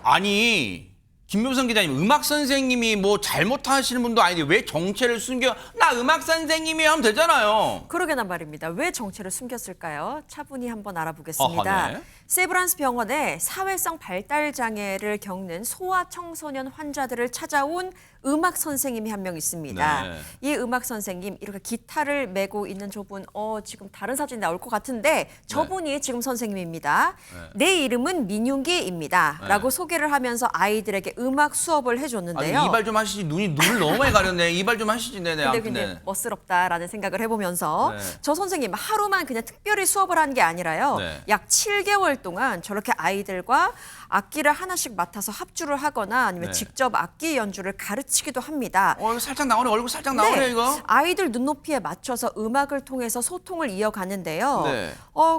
아니 김묘성 기자님 음악 선생님이 뭐 잘못하시는 분도 아닌데 왜 정체를 숨겨? 나 음악 선생님이 하면 되잖아요. 그러게나 말입니다. 왜 정체를 숨겼을까요? 차분히 한번 알아보겠습니다. 아하, 네. 세브란스 병원에 사회성 발달 장애를 겪는 소아 청소년 환자들을 찾아온 음악 선생님이 한 명 있습니다. 네. 이 음악 선생님 이렇게 기타를 메고 있는 저분 지금 다른 사진이 나올 것 같은데 저분이 지금 선생님입니다. 내 이름은 민윤기입니다. 라고 소개를 하면서 아이들에게 음악 수업을 해줬는데요. 아니 이발 좀 하시지. 눈을 너무 많이 가렸네. 이발 좀 하시지. 네네. 근데 아무튼 굉장히 네. 멋스럽다라는 생각을 해보면서 네. 저 선생님 하루만 그냥 특별히 수업을 한 게 아니라요. 네. 약 7개월 동안 저렇게 아이들과 악기를 하나씩 맡아서 합주를 하거나 아니면 네. 직접 악기 연주를 가르치기도 합니다. 이거 살짝 나오네. 얼굴 살짝 나오네 이거. 아이들 눈높이에 맞춰서 음악을 통해서 소통을 이어가는데요. 네.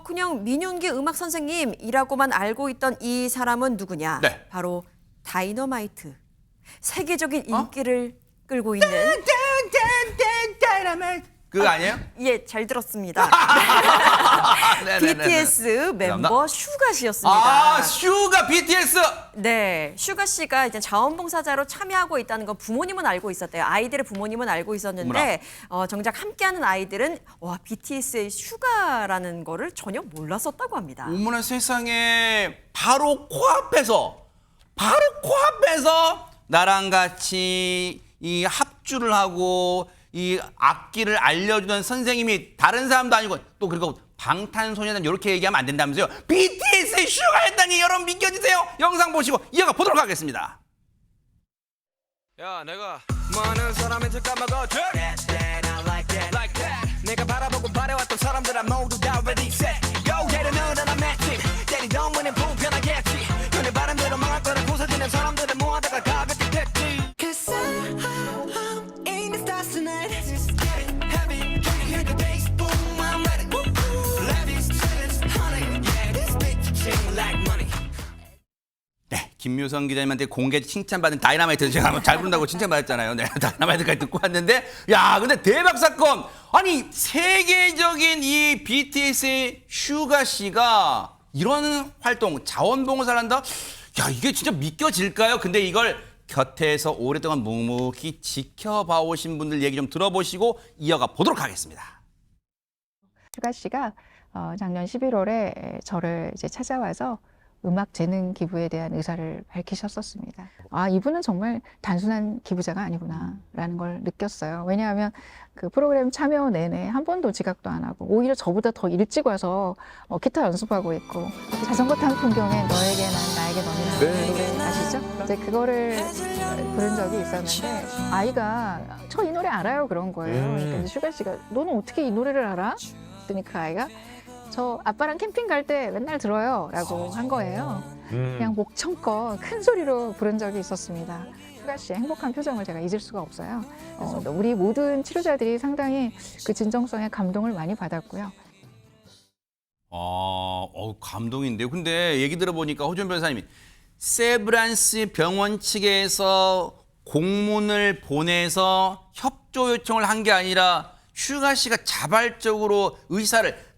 그냥 민윤기 음악 선생님이라고만 알고 있던 이 사람은 누구냐? 네. 바로 다이너마이트. 세계적인 인기를 끌고 있는 그거 아니에요? 예, 잘 들었습니다. 네네네네. BTS 멤버 슈가 씨였습니다. 아 슈가 BTS. 네, 슈가 씨가 이제 자원봉사자로 참여하고 있다는 건 부모님은 알고 있었대요. 아이들의 부모님은 알고 있었는데 정작 함께하는 아이들은 와 BTS의 슈가라는 거를 전혀 몰랐었다고 합니다. 어머나 세상에 바로 코앞에서 나랑 같이 이 합주를 하고 이 악기를 알려주던 선생님이 다른 사람도 아니고 또 그리고 방탄소년단 이렇게 얘기하면 안 된다면서요. BTS의 슈가였다니 여러분 믿겨지세요? 영상 보시고 이어가 보도록 하겠습니다. 야 내가 많은 사람한테 까먹어줘 내가 바라보고 바래왔던 사람들아 모두 다 ready set Go 때리는 난 맷집 때리던 문은 불편하겠지 눈에 바람대로 망할 거라 부서지는 사람들을 모아다가 가볍게 됐지 Cause I'm in the stars tonight It's getting heavy Can you hear the bass boom I'm ready Levi's chillin' honey Yeah this beat ching like money 네, 김묘성 기자님한테 공개 칭찬받은 다이너마이트 제가 한번 잘 부른다고 칭찬받았잖아요. 네, 다이너마이트까지 듣고 왔는데 야 근데 대박 사건. 아니 세계적인 이 BTS의 슈가 씨가 이런 활동 자원봉사를 한다? 야 이게 진짜 믿겨질까요? 근데 이걸 곁에서 오랫동안 묵묵히 지켜봐 오신 분들 얘기 좀 들어보시고 이어가 보도록 하겠습니다. 슈가 씨가 작년 11월에 저를 이제 찾아와서 음악 재능 기부에 대한 의사를 밝히셨었습니다. 아, 이분은 정말 단순한 기부자가 아니구나라는 걸 느꼈어요. 왜냐하면 그 프로그램 참여 내내 한 번도 지각도 안 하고 오히려 저보다 더 일찍 와서 기타 연습하고 있고 자전거 타는 풍경에 너에게 난 나에게 너는 노래 아시죠? 이제 그거를 부른 적이 있었는데 아이가 저 이 노래 알아요 그런 거예요. 그러니까 이제 슈가 씨가 너는 어떻게 이 노래를 알아? 그랬더니 그 아이가 저 아빠랑 캠핑 갈 때 맨날 들어요 라고 한 거예요. 그냥 목청껏 큰 소리로 부른 적이 있었습니다. 슈가 씨의 행복한 표정을 제가 잊을 수가 없어요. 우리 모든 치료자들이 상당히 그 진정성에 감동을 많이 받았고요. 감동인데요. 근데 얘기 들어보니까 허준 변호사님이 세브란스 병원 측에서 공문을 보내서 협조 요청을 한 게 아니라 슈가 씨가 자발적으로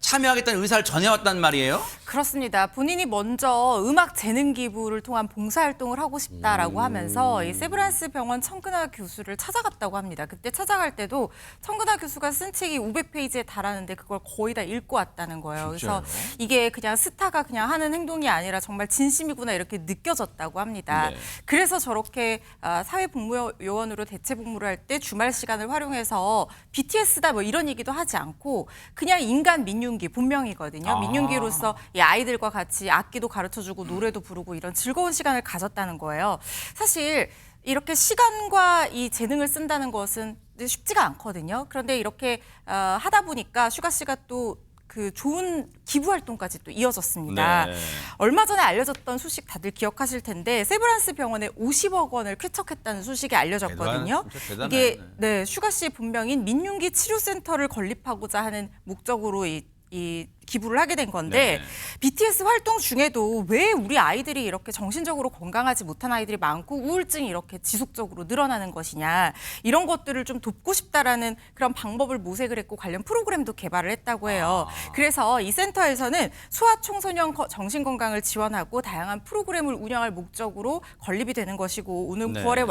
참여하겠다는 의사를 전해왔단 말이에요? 그렇습니다. 본인이 먼저 음악 재능 기부를 통한 봉사활동을 하고 싶다라고 하면서 이 세브란스 병원 청근화 교수를 찾아갔다고 합니다. 그때 찾아갈 때도 청근화 교수가 쓴 책이 500페이지에 달하는데 그걸 거의 다 읽고 왔다는 거예요. 진짜요? 그래서 이게 그냥 스타가 그냥 하는 행동이 아니라 정말 진심이구나 이렇게 느껴졌다고 합니다. 네. 그래서 저렇게 사회복무요원으로 대체복무를 할 때 주말 시간을 활용해서 BTS다 뭐 이런 얘기도 하지 않고 그냥 인간 민윤기 본명이거든요. 민윤기로서 이 아이들과 같이 악기도 가르쳐주고 노래도 부르고 이런 즐거운 시간을 가졌다는 거예요. 사실 이렇게 시간과 이 재능을 쓴다는 것은 쉽지가 않거든요. 그런데 이렇게 하다 보니까 슈가 씨가 또 그 좋은 기부 활동까지 또 이어졌습니다. 네. 얼마 전에 알려졌던 소식 다들 기억하실 텐데 세브란스 병원에 50억 원을 쾌척했다는 소식이 알려졌거든요. 진짜 대단해. 이게 슈가 씨 본명인 민윤기 치료센터를 건립하고자 하는 목적으로 이 기부를 하게 된 건데 네. BTS 활동 중에도 왜 우리 아이들이 이렇게 정신적으로 건강하지 못한 아이들이 많고 우울증이 이렇게 지속적으로 늘어나는 것이냐 이런 것들을 좀 돕고 싶다라는 그런 방법을 모색을 했고 관련 프로그램도 개발을 했다고 해요. 그래서 이 센터에서는 소아청소년 정신건강을 지원하고 다양한 프로그램을 운영할 목적으로 건립이 되는 것이고 오는 네. 9월에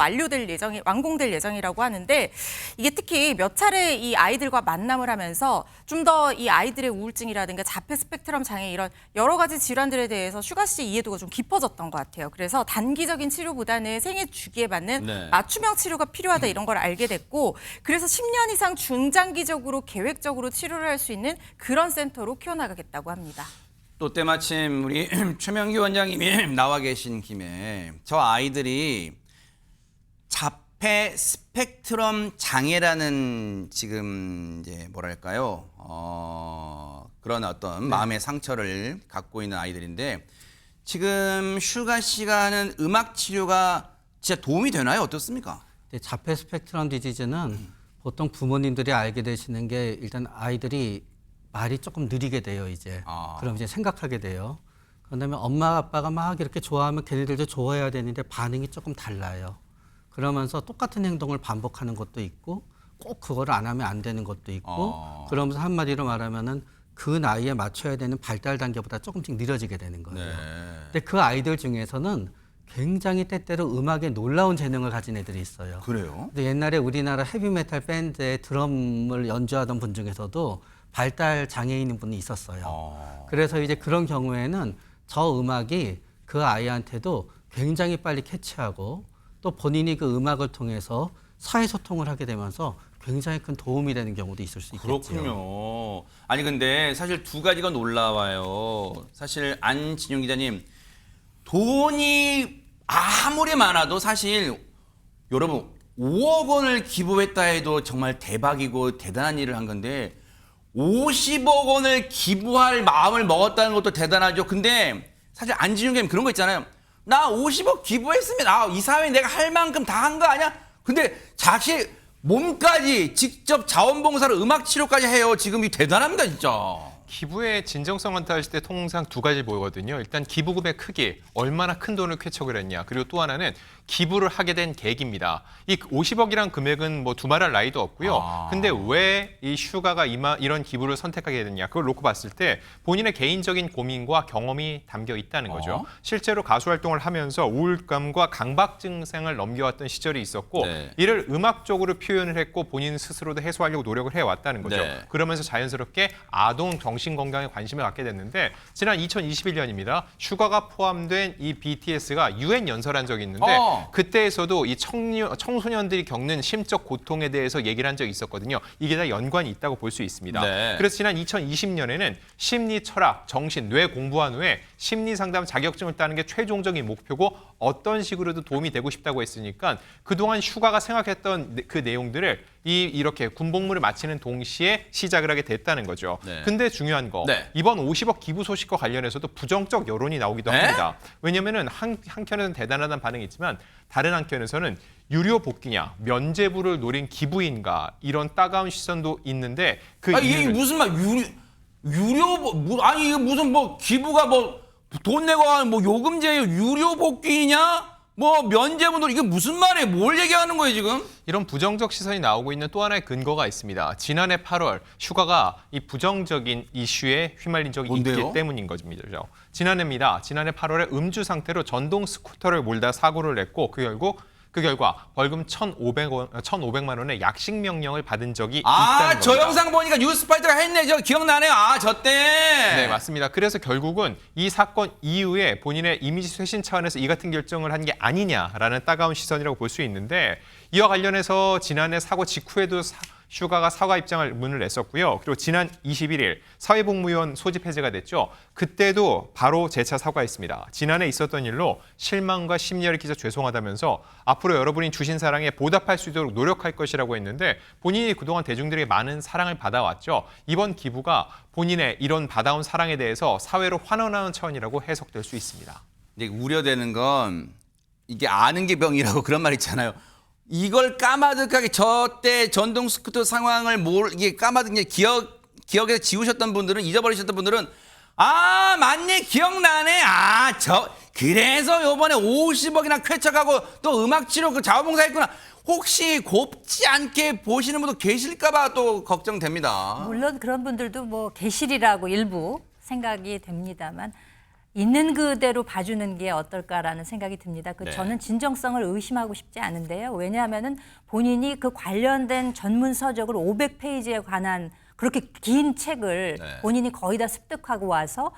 완공될 예정이라고 하는데 이게 특히 몇 차례 이 아이들과 만남을 하면서 좀 더 이 아이들의 우울증이라든가 자폐 스펙트럼 장애 이런 여러 가지 질환들에 대해서 슈가 씨 이해도가 좀 깊어졌던 것 같아요. 그래서 단기적인 치료보다는 생애 주기에 맞는 네. 맞춤형 치료가 필요하다 이런 걸 알게 됐고 그래서 10년 이상 중장기적으로 계획적으로 치료를 할 수 있는 그런 센터로 키워나가겠다고 합니다. 또 때마침 우리 최명기 원장님이 나와 계신 김에 저 아이들이 자폐 스펙트럼 장애라는 지금 이제 뭐랄까요 그런 어떤 마음의 상처를 갖고 있는 아이들인데 지금 슈가 씨가 하는 음악 치료가 진짜 도움이 되나요? 어떻습니까? 자폐 스펙트럼 디지즈는 보통 부모님들이 알게 되시는 게 일단 아이들이 말이 조금 느리게 돼요, 이제. 그럼 이제 생각하게 돼요. 그다음에 엄마 아빠가 막 이렇게 좋아하면 걔네들도 좋아해야 되는데 반응이 조금 달라요. 그러면서 똑같은 행동을 반복하는 것도 있고 꼭 그거를 안 하면 안 되는 것도 있고 그러면서 한마디로 말하면은 그 나이에 맞춰야 되는 발달 단계보다 조금씩 느려지게 되는 거예요. 네. 근데 그 아이들 중에서는 굉장히 때때로 음악에 놀라운 재능을 가진 애들이 있어요. 그래요? 근데 옛날에 우리나라 헤비메탈 밴드의 드럼을 연주하던 분 중에서도 발달 장애인인 분이 있었어요. 그래서 이제 그런 경우에는 저 음악이 그 아이한테도 굉장히 빨리 캐치하고 또 본인이 그 음악을 통해서 사회소통을 하게 되면서 굉장히 큰 도움이 되는 경우도 있을 수 있겠죠. 그렇군요. 아니 근데 사실 두 가지가 놀라워요. 사실 안진용 기자님 돈이 아무리 많아도 사실 여러분 5억 원을 기부했다 해도 정말 대박이고 대단한 일을 한 건데 50억 원을 기부할 마음을 먹었다는 것도 대단하죠. 근데 사실 안진용 기자님 그런 거 있잖아요. 나 50억 기부했으면 이 사회에 내가 할 만큼 다 한 거 아니야? 근데 자기 몸까지 직접 자원봉사를 음악 치료까지 해요. 지금 이 대단합니다, 진짜. 기부의 진정성을 따질 때 통상 두 가지 보거든요. 일단 기부금의 크기, 얼마나 큰 돈을 쾌척을 했냐. 그리고 또 하나는 기부를 하게 된 계기입니다. 이 50억이란 금액은 뭐 두말할 나위도 없고요. 근데 왜 이 슈가가 이런 기부를 선택하게 됐냐. 그걸 놓고 봤을 때 본인의 개인적인 고민과 경험이 담겨 있다는 거죠. 실제로 가수 활동을 하면서 우울감과 강박 증상을 넘겨왔던 시절이 있었고 네. 이를 음악적으로 표현을 했고 본인 스스로도 해소하려고 노력을 해왔다는 거죠. 네. 그러면서 자연스럽게 아동 정신 건강에 관심을 갖게 됐는데 지난 2021년입니다. 슈가가 포함된 이 BTS가 UN 연설한 적이 있는데 그때에서도 이 청소년들이 겪는 심적 고통에 대해서 얘기를 한 적이 있었거든요. 이게 다 연관이 있다고 볼 수 있습니다. 네. 그래서 지난 2020년에는 심리 철학, 정신, 뇌 공부한 후에 심리 상담 자격증을 따는 게 최종적인 목표고 어떤 식으로도 도움이 되고 싶다고 했으니까 그동안 슈가가 생각했던 그 내용들을 이렇게 군복무를 마치는 동시에 시작을 하게 됐다는 거죠. 네. 근데 중요한 거 네. 이번 50억 기부 소식과 관련해서도 부정적 여론이 나오기도 네? 합니다. 왜냐하면 한켠에서는 대단하다는 반응이 있지만 다른 한켠에서는 유료 복귀냐, 면죄부를 노린 기부인가 이런 따가운 시선도 있는데 그 이게 이유는 무슨 말 아니 이게 무슨 뭐 기부가 뭐 돈 내고 하는 뭐 요금제예요? 유료 복귀냐? 뭐 면제분들 이게 무슨 말이에요? 뭘 얘기하는 거예요 지금? 이런 부정적 시선이 나오고 있는 또 하나의 근거가 있습니다. 지난해 8월 슈가가 이 부정적인 이슈에 휘말린 적이 뭔데요? 있기 때문인 겁니다. 지난해 8월에 음주 상태로 전동 스쿠터를 몰다 사고를 냈고 그 결과 벌금 1,500만 원의 약식 명령을 받은 적이 있다는 저 겁니다. 영상 보니까 뉴스파이터가 했네. 저 기억나네요. 저 때. 네, 맞습니다. 그래서 결국은 이 사건 이후에 본인의 이미지 쇄신 차원에서 이 같은 결정을 한 게 아니냐라는 따가운 시선이라고 볼 수 있는데 이와 관련해서 지난해 사고 직후에도 슈가가 사과 입장을 문을 냈었고요. 그리고 지난 21일 사회복무위원 소집 해제가 됐죠. 그때도 바로 재차 사과했습니다. 지난해 있었던 일로 실망과 심려를 끼쳐 죄송하다면서 앞으로 여러분이 주신 사랑에 보답할 수 있도록 노력할 것이라고 했는데 본인이 그동안 대중들에게 많은 사랑을 받아왔죠. 이번 기부가 본인의 이런 받아온 사랑에 대해서 사회로 환원하는 차원이라고 해석될 수 있습니다. 근데 우려되는 건 이게 아는 게 병이라고 그런 말 있잖아요. 이걸 까마득하게 저때 전동 스쿠터 상황을 이게 까마득하게 기억에서 지우셨던 분들은, 잊어버리셨던 분들은 아 맞네, 기억나네. 그래서 요번에 50억이나 쾌척하고 또 음악치료 그 자원봉사했구나. 혹시 곱지 않게 보시는 분도 계실까봐 또 걱정됩니다. 물론 그런 분들도 뭐 계실이라고 일부 생각이 됩니다만 있는 그대로 봐주는 게 어떨까라는 생각이 듭니다. 네. 저는 진정성을 의심하고 싶지 않은데요. 왜냐하면은 본인이 그 관련된 전문 서적을 500페이지에 관한 그렇게 긴 책을 네. 본인이 거의 다 습득하고 와서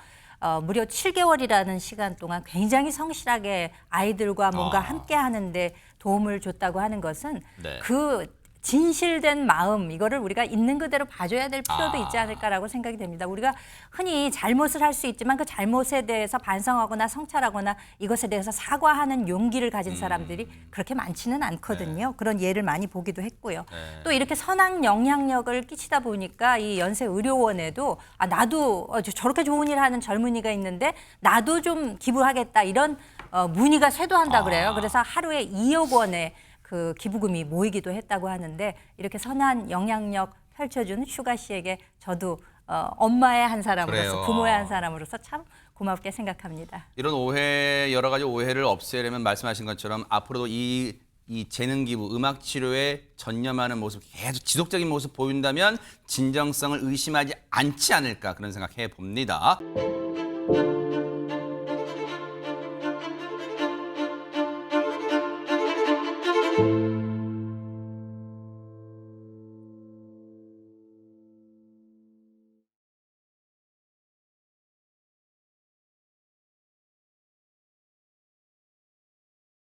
무려 7개월이라는 시간 동안 굉장히 성실하게 아이들과 뭔가 함께 하는데 도움을 줬다고 하는 것은 네. 그 진실된 마음, 이거를 우리가 있는 그대로 봐줘야 될 필요도 있지 않을까라고 생각이 됩니다. 우리가 흔히 잘못을 할 수 있지만 그 잘못에 대해서 반성하거나 성찰하거나 이것에 대해서 사과하는 용기를 가진 사람들이 그렇게 많지는 않거든요. 그런 예를 많이 보기도 했고요. 또 이렇게 선한 영향력을 끼치다 보니까 이 연세 의료원에도 나도 저렇게 좋은 일 하는 젊은이가 있는데 나도 좀 기부하겠다, 이런 문의가 쇄도한다 그래요. 그래서 하루에 2억 원의 그 기부금이 모이기도 했다고 하는데, 이렇게 선한 영향력 펼쳐준 슈가 씨에게 저도 엄마의 한 사람으로서, 그래요. 부모의 한 사람으로서 참 고맙게 생각합니다. 이런 오해, 여러 가지 오해를 없애려면 말씀하신 것처럼 앞으로도 이 재능 기부, 음악 치료에 전념하는 모습, 계속 지속적인 모습 보인다면 진정성을 의심하지 않지 않을까, 그런 생각해 봅니다.